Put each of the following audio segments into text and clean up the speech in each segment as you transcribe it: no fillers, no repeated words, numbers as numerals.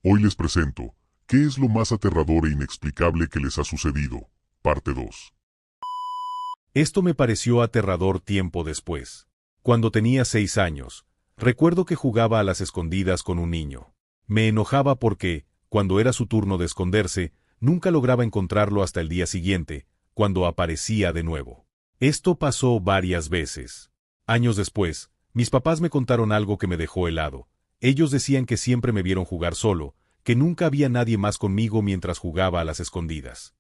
Hoy les presento, ¿qué es lo más aterrador e inexplicable que les ha sucedido? Parte 2. Esto me pareció aterrador tiempo después. Cuando tenía 6 años, recuerdo que jugaba a las escondidas con un niño. Me enojaba porque, cuando era su turno de esconderse, nunca lograba encontrarlo hasta el día siguiente, cuando aparecía de nuevo. Esto pasó varias veces. Años después, mis papás me contaron algo que me dejó helado. Ellos decían que siempre me vieron jugar solo, que nunca había nadie más conmigo mientras jugaba a las escondidas.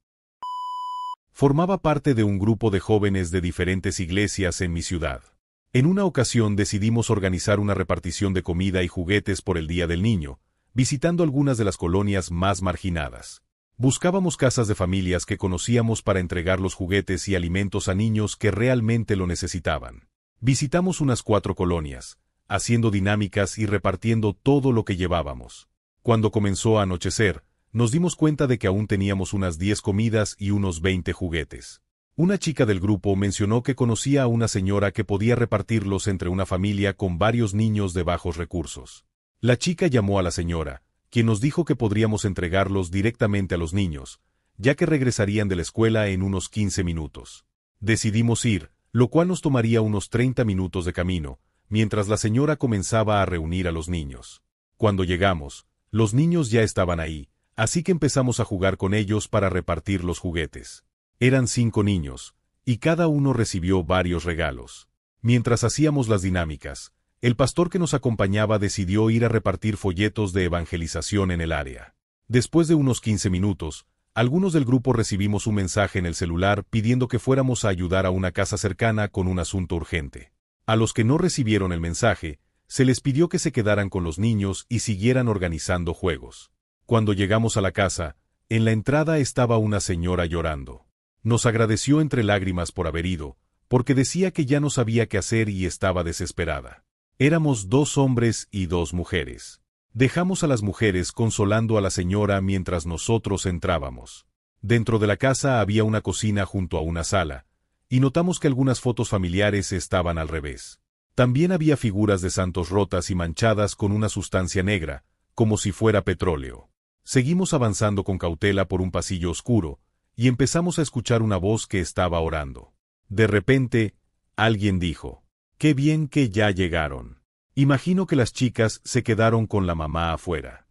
Formaba parte de un grupo de jóvenes de diferentes iglesias en mi ciudad. En una ocasión decidimos organizar una repartición de comida y juguetes por el Día del Niño, visitando algunas de las colonias más marginadas. Buscábamos casas de familias que conocíamos para entregar los juguetes y alimentos a niños que realmente lo necesitaban. Visitamos unas 4 colonias, haciendo dinámicas y repartiendo todo lo que llevábamos. Cuando comenzó a anochecer, nos dimos cuenta de que aún teníamos unas 10 comidas y unos 20 juguetes. Una chica del grupo mencionó que conocía a una señora que podía repartirlos entre una familia con varios niños de bajos recursos. La chica llamó a la señora, quien nos dijo que podríamos entregarlos directamente a los niños, ya que regresarían de la escuela en unos 15 minutos. Decidimos ir, lo cual nos tomaría unos 30 minutos de camino, mientras la señora comenzaba a reunir a los niños. Cuando llegamos, los niños ya estaban ahí, así que empezamos a jugar con ellos para repartir los juguetes. Eran 5 niños, y cada uno recibió varios regalos. Mientras hacíamos las dinámicas, el pastor que nos acompañaba decidió ir a repartir folletos de evangelización en el área. Después de unos 15 minutos, algunos del grupo recibimos un mensaje en el celular pidiendo que fuéramos a ayudar a una casa cercana con un asunto urgente. A los que no recibieron el mensaje, se les pidió que se quedaran con los niños y siguieran organizando juegos. Cuando llegamos a la casa, en la entrada estaba una señora llorando. Nos agradeció entre lágrimas por haber ido, porque decía que ya no sabía qué hacer y estaba desesperada. Éramos 2 hombres y 2 mujeres. Dejamos a las mujeres consolando a la señora mientras nosotros entrábamos. Dentro de la casa había una cocina junto a una sala, y notamos que algunas fotos familiares estaban al revés. También había figuras de santos rotas y manchadas con una sustancia negra, como si fuera petróleo. Seguimos avanzando con cautela por un pasillo oscuro, y empezamos a escuchar una voz que estaba orando. De repente, alguien dijo, «¡Qué bien que ya llegaron! Imagino que las chicas se quedaron con la mamá afuera».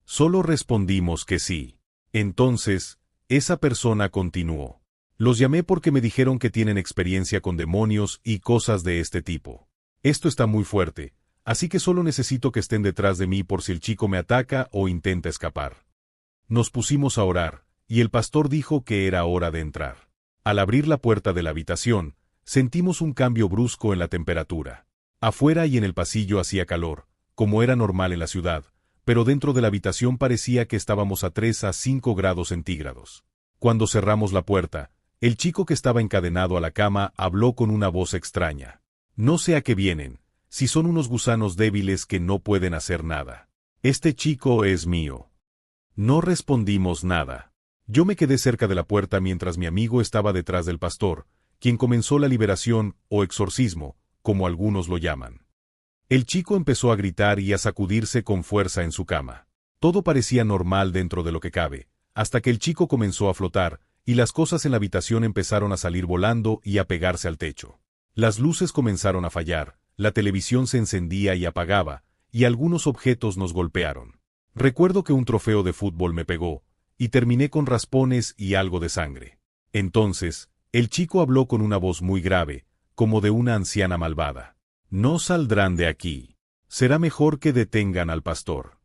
Solo respondimos que sí. Entonces, esa persona continuó. «Los llamé porque me dijeron que tienen experiencia con demonios y cosas de este tipo. Esto está muy fuerte, así que solo necesito que estén detrás de mí por si el chico me ataca o intenta escapar». Nos pusimos a orar, y el pastor dijo que era hora de entrar. Al abrir la puerta de la habitación, sentimos un cambio brusco en la temperatura. Afuera y en el pasillo hacía calor, como era normal en la ciudad, pero dentro de la habitación parecía que estábamos a 3 a 5 grados centígrados. Cuando cerramos la puerta, el chico que estaba encadenado a la cama habló con una voz extraña. «No sé a qué vienen, si son unos gusanos débiles que no pueden hacer nada. Este chico es mío». No respondimos nada. Yo me quedé cerca de la puerta mientras mi amigo estaba detrás del pastor, quien comenzó la liberación o exorcismo, como algunos lo llaman. El chico empezó a gritar y a sacudirse con fuerza en su cama. Todo parecía normal dentro de lo que cabe, hasta que el chico comenzó a flotar, y las cosas en la habitación empezaron a salir volando y a pegarse al techo. Las luces comenzaron a fallar, la televisión se encendía y apagaba, y algunos objetos nos golpearon. Recuerdo que un trofeo de fútbol me pegó, y terminé con raspones y algo de sangre. Entonces, el chico habló con una voz muy grave, como de una anciana malvada. «No saldrán de aquí. Será mejor que detengan al pastor».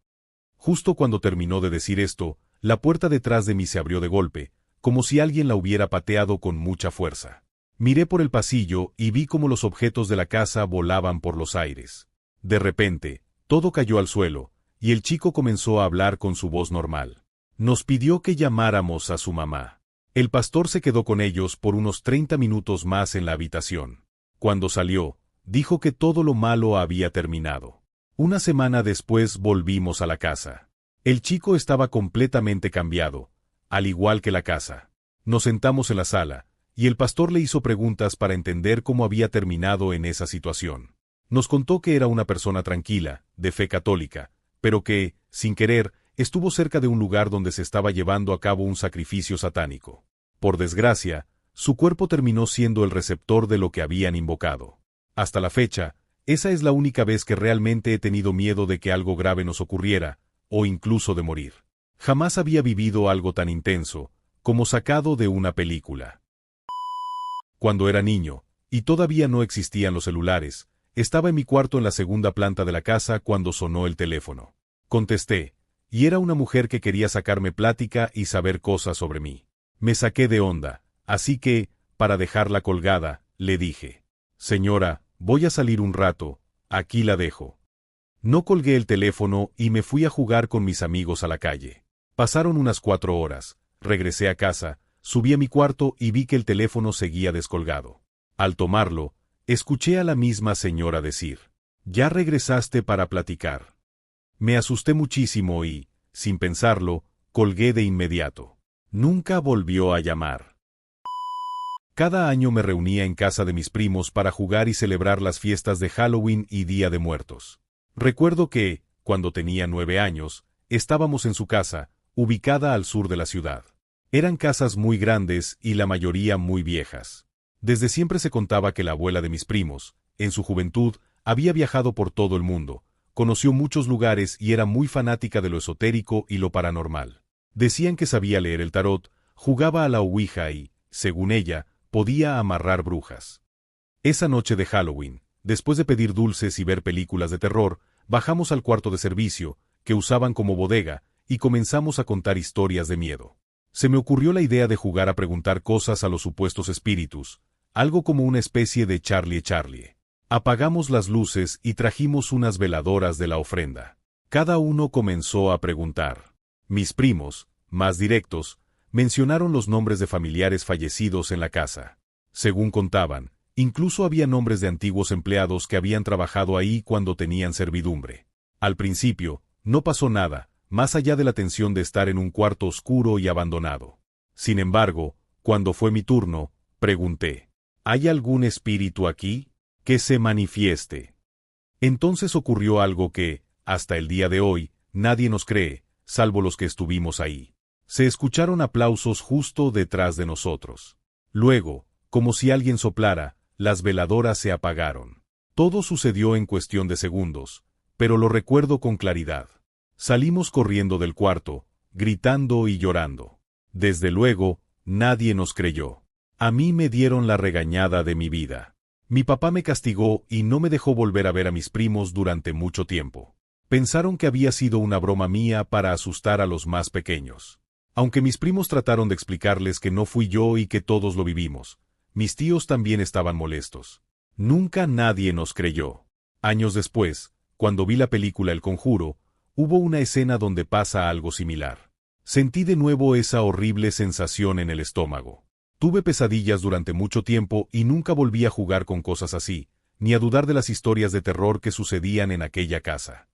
Justo cuando terminó de decir esto, la puerta detrás de mí se abrió de golpe, como si alguien la hubiera pateado con mucha fuerza. Miré por el pasillo y vi cómo los objetos de la casa volaban por los aires. De repente, todo cayó al suelo, y el chico comenzó a hablar con su voz normal. Nos pidió que llamáramos a su mamá. El pastor se quedó con ellos por unos 30 minutos más en la habitación. Cuando salió, dijo que todo lo malo había terminado. Una semana después volvimos a la casa. El chico estaba completamente cambiado, al igual que la casa. Nos sentamos en la sala, y el pastor le hizo preguntas para entender cómo había terminado en esa situación. Nos contó que era una persona tranquila, de fe católica, pero que, sin querer, estuvo cerca de un lugar donde se estaba llevando a cabo un sacrificio satánico. Por desgracia, su cuerpo terminó siendo el receptor de lo que habían invocado. Hasta la fecha, esa es la única vez que realmente he tenido miedo de que algo grave nos ocurriera, o incluso de morir. Jamás había vivido algo tan intenso, como sacado de una película. Cuando era niño, y todavía no existían los celulares, estaba en mi cuarto en la segunda planta de la casa cuando sonó el teléfono. Contesté, y era una mujer que quería sacarme plática y saber cosas sobre mí. Me saqué de onda, así que, para dejarla colgada, le dije: «Señora, voy a salir un rato, aquí la dejo». No colgué el teléfono y me fui a jugar con mis amigos a la calle. Pasaron unas 4 horas, regresé a casa, subí a mi cuarto y vi que el teléfono seguía descolgado. Al tomarlo, escuché a la misma señora decir: «¿Ya regresaste para platicar?». Me asusté muchísimo y, sin pensarlo, colgué de inmediato. Nunca volvió a llamar. Cada año me reunía en casa de mis primos para jugar y celebrar las fiestas de Halloween y Día de Muertos. Recuerdo que, cuando tenía 9 años, estábamos en su casa, ubicada al sur de la ciudad. Eran casas muy grandes y la mayoría muy viejas. Desde siempre se contaba que la abuela de mis primos, en su juventud, había viajado por todo el mundo, conoció muchos lugares y era muy fanática de lo esotérico y lo paranormal. Decían que sabía leer el tarot, jugaba a la ouija y, según ella, podía amarrar brujas. Esa noche de Halloween, después de pedir dulces y ver películas de terror, bajamos al cuarto de servicio, que usaban como bodega, y comenzamos a contar historias de miedo. Se me ocurrió la idea de jugar a preguntar cosas a los supuestos espíritus, algo como una especie de Charlie. Apagamos las luces y trajimos unas veladoras de la ofrenda. Cada uno comenzó a preguntar. Mis primos, más directos, mencionaron los nombres de familiares fallecidos en la casa. Según contaban, incluso había nombres de antiguos empleados que habían trabajado ahí cuando tenían servidumbre. Al principio, no pasó nada, más allá de la tensión de estar en un cuarto oscuro y abandonado. Sin embargo, cuando fue mi turno, pregunté: ¿hay algún espíritu aquí? Que se manifieste. Entonces ocurrió algo que, hasta el día de hoy, nadie nos cree, salvo los que estuvimos ahí. Se escucharon aplausos justo detrás de nosotros. Luego, como si alguien soplara, las veladoras se apagaron. Todo sucedió en cuestión de segundos, pero lo recuerdo con claridad. Salimos corriendo del cuarto, gritando y llorando. Desde luego, nadie nos creyó. A mí me dieron la regañada de mi vida. Mi papá me castigó y no me dejó volver a ver a mis primos durante mucho tiempo. Pensaron que había sido una broma mía para asustar a los más pequeños. Aunque mis primos trataron de explicarles que no fui yo y que todos lo vivimos, mis tíos también estaban molestos. Nunca nadie nos creyó. Años después, cuando vi la película El Conjuro, hubo una escena donde pasa algo similar. Sentí de nuevo esa horrible sensación en el estómago. Tuve pesadillas durante mucho tiempo y nunca volví a jugar con cosas así, ni a dudar de las historias de terror que sucedían en aquella casa.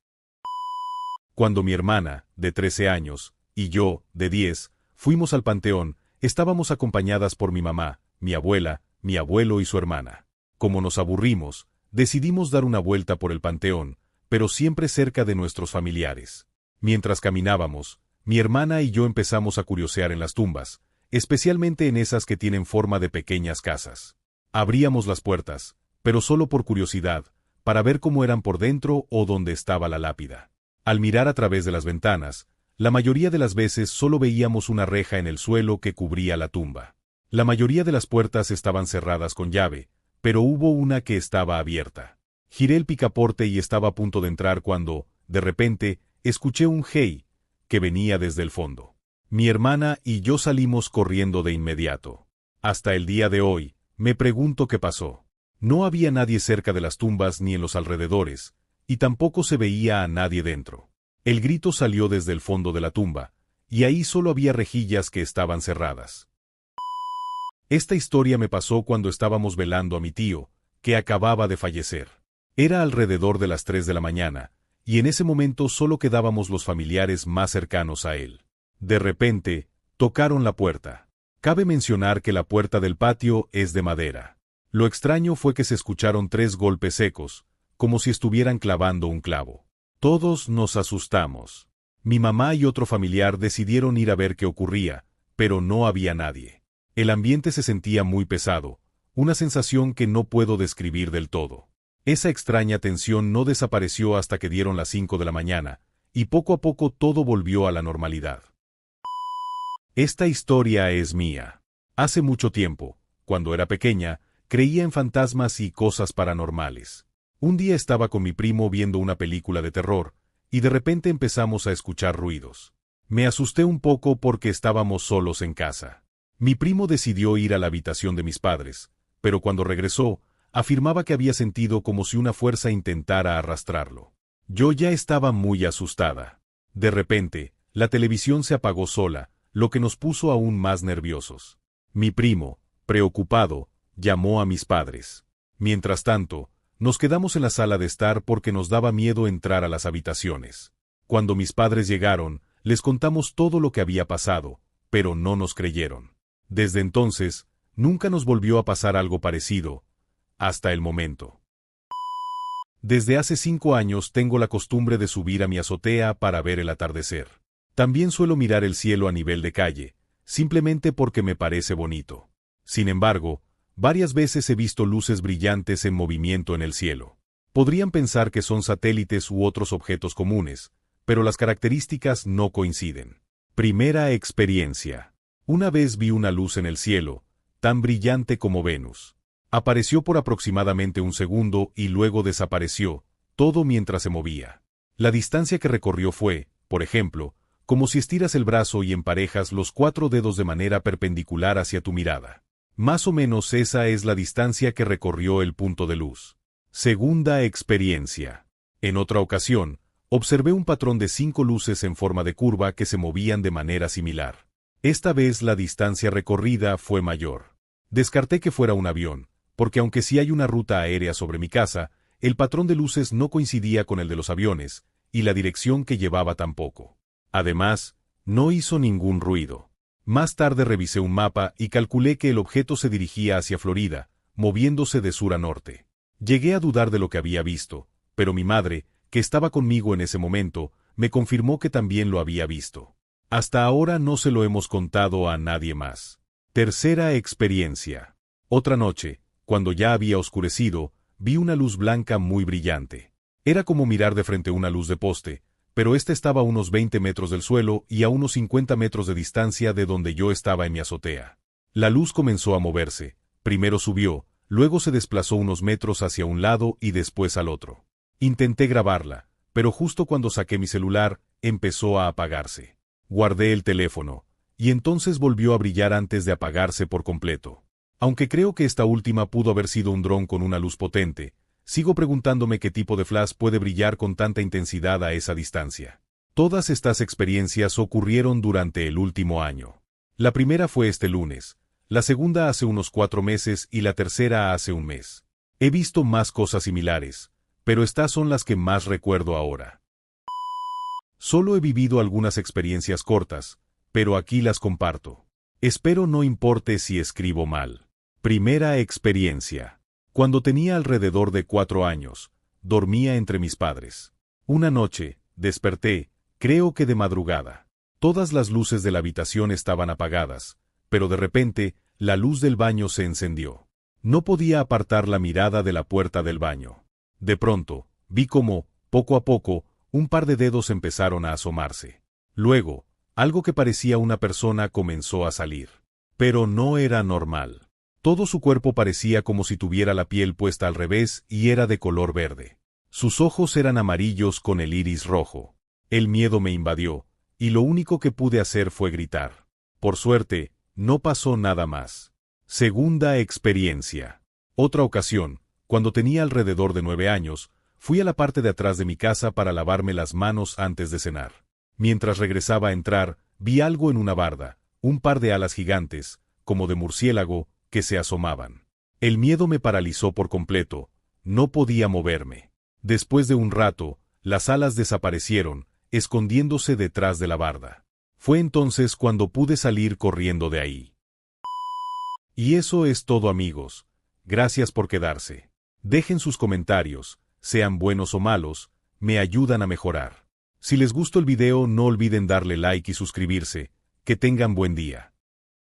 Cuando mi hermana, de 13 años, y yo, de 10, fuimos al panteón, estábamos acompañadas por mi mamá, mi abuela, mi abuelo y su hermana. Como nos aburrimos, decidimos dar una vuelta por el panteón, pero siempre cerca de nuestros familiares. Mientras caminábamos, mi hermana y yo empezamos a curiosear en las tumbas, especialmente en esas que tienen forma de pequeñas casas. Abríamos las puertas, pero solo por curiosidad, para ver cómo eran por dentro o dónde estaba la lápida. Al mirar a través de las ventanas, la mayoría de las veces solo veíamos una reja en el suelo que cubría la tumba. La mayoría de las puertas estaban cerradas con llave, pero hubo una que estaba abierta. Giré el picaporte y estaba a punto de entrar cuando, de repente, escuché un «hey», que venía desde el fondo. Mi hermana y yo salimos corriendo de inmediato. Hasta el día de hoy, me pregunto qué pasó. No había nadie cerca de las tumbas ni en los alrededores, y tampoco se veía a nadie dentro. El grito salió desde el fondo de la tumba, y ahí solo había rejillas que estaban cerradas. Esta historia me pasó cuando estábamos velando a mi tío, que acababa de fallecer. Era alrededor de las 3 de la mañana, y en ese momento solo quedábamos los familiares más cercanos a él. De repente, tocaron la puerta. Cabe mencionar que la puerta del patio es de madera. Lo extraño fue que se escucharon 3 golpes secos, como si estuvieran clavando un clavo. Todos nos asustamos. Mi mamá y otro familiar decidieron ir a ver qué ocurría, pero no había nadie. El ambiente se sentía muy pesado, una sensación que no puedo describir del todo. Esa extraña tensión no desapareció hasta que dieron las 5 de la mañana, y poco a poco todo volvió a la normalidad. Esta historia es mía. Hace mucho tiempo, cuando era pequeña, creía en fantasmas y cosas paranormales. Un día estaba con mi primo viendo una película de terror, y de repente empezamos a escuchar ruidos. Me asusté un poco porque estábamos solos en casa. Mi primo decidió ir a la habitación de mis padres, pero cuando regresó, afirmaba que había sentido como si una fuerza intentara arrastrarlo. Yo ya estaba muy asustada. De repente, la televisión se apagó sola, lo que nos puso aún más nerviosos. Mi primo, preocupado, llamó a mis padres. Mientras tanto, nos quedamos en la sala de estar porque nos daba miedo entrar a las habitaciones. Cuando mis padres llegaron, les contamos todo lo que había pasado, pero no nos creyeron. Desde entonces, nunca nos volvió a pasar algo parecido, hasta el momento. Desde hace 5 años tengo la costumbre de subir a mi azotea para ver el atardecer. También suelo mirar el cielo a nivel de calle, simplemente porque me parece bonito. Sin embargo, varias veces he visto luces brillantes en movimiento en el cielo. Podrían pensar que son satélites u otros objetos comunes, pero las características no coinciden. Primera experiencia. Una vez vi una luz en el cielo, tan brillante como Venus. Apareció por aproximadamente un segundo y luego desapareció, todo mientras se movía. La distancia que recorrió fue, por ejemplo, como si estiras el brazo y emparejas los 4 dedos de manera perpendicular hacia tu mirada. Más o menos esa es la distancia que recorrió el punto de luz. Segunda experiencia. En otra ocasión, observé un patrón de 5 luces en forma de curva que se movían de manera similar. Esta vez la distancia recorrida fue mayor. Descarté que fuera un avión, porque aunque sí hay una ruta aérea sobre mi casa, el patrón de luces no coincidía con el de los aviones, y la dirección que llevaba tampoco. Además, no hizo ningún ruido. Más tarde revisé un mapa y calculé que el objeto se dirigía hacia Florida, moviéndose de sur a norte. Llegué a dudar de lo que había visto, pero mi madre, que estaba conmigo en ese momento, me confirmó que también lo había visto. Hasta ahora no se lo hemos contado a nadie más. Tercera experiencia. Otra noche, cuando ya había oscurecido, vi una luz blanca muy brillante. Era como mirar de frente una luz de poste, pero esta estaba a unos 20 metros del suelo y a unos 50 metros de distancia de donde yo estaba en mi azotea. La luz comenzó a moverse, primero subió, luego se desplazó unos metros hacia un lado y después al otro. Intenté grabarla, pero justo cuando saqué mi celular, empezó a apagarse. Guardé el teléfono, y entonces volvió a brillar antes de apagarse por completo. Aunque creo que esta última pudo haber sido un dron con una luz potente, sigo preguntándome qué tipo de flash puede brillar con tanta intensidad a esa distancia. Todas estas experiencias ocurrieron durante el último año. La primera fue este lunes, la segunda hace unos 4 meses y la tercera hace un mes. He visto más cosas similares, pero estas son las que más recuerdo ahora. Solo he vivido algunas experiencias cortas, pero aquí las comparto. Espero no importe si escribo mal. Primera experiencia. Cuando tenía alrededor de 4 años, dormía entre mis padres. Una noche, desperté, creo que de madrugada. Todas las luces de la habitación estaban apagadas, pero de repente, la luz del baño se encendió. No podía apartar la mirada de la puerta del baño. De pronto, vi cómo, poco a poco, un par de dedos empezaron a asomarse. Luego, algo que parecía una persona comenzó a salir. Pero no era normal. Todo su cuerpo parecía como si tuviera la piel puesta al revés y era de color verde. Sus ojos eran amarillos con el iris rojo. El miedo me invadió, y lo único que pude hacer fue gritar. Por suerte, no pasó nada más. Segunda experiencia. Otra ocasión, cuando tenía alrededor de 9 años, fui a la parte de atrás de mi casa para lavarme las manos antes de cenar. Mientras regresaba a entrar, vi algo en una barda, un par de alas gigantes, como de murciélago, que se asomaban. El miedo me paralizó por completo, no podía moverme. Después de un rato, las alas desaparecieron, escondiéndose detrás de la barda. Fue entonces cuando pude salir corriendo de ahí. Y eso es todo, amigos. Gracias por quedarse. Dejen sus comentarios, sean buenos o malos, me ayudan a mejorar. Si les gustó el video no olviden darle like y suscribirse. Que tengan buen día.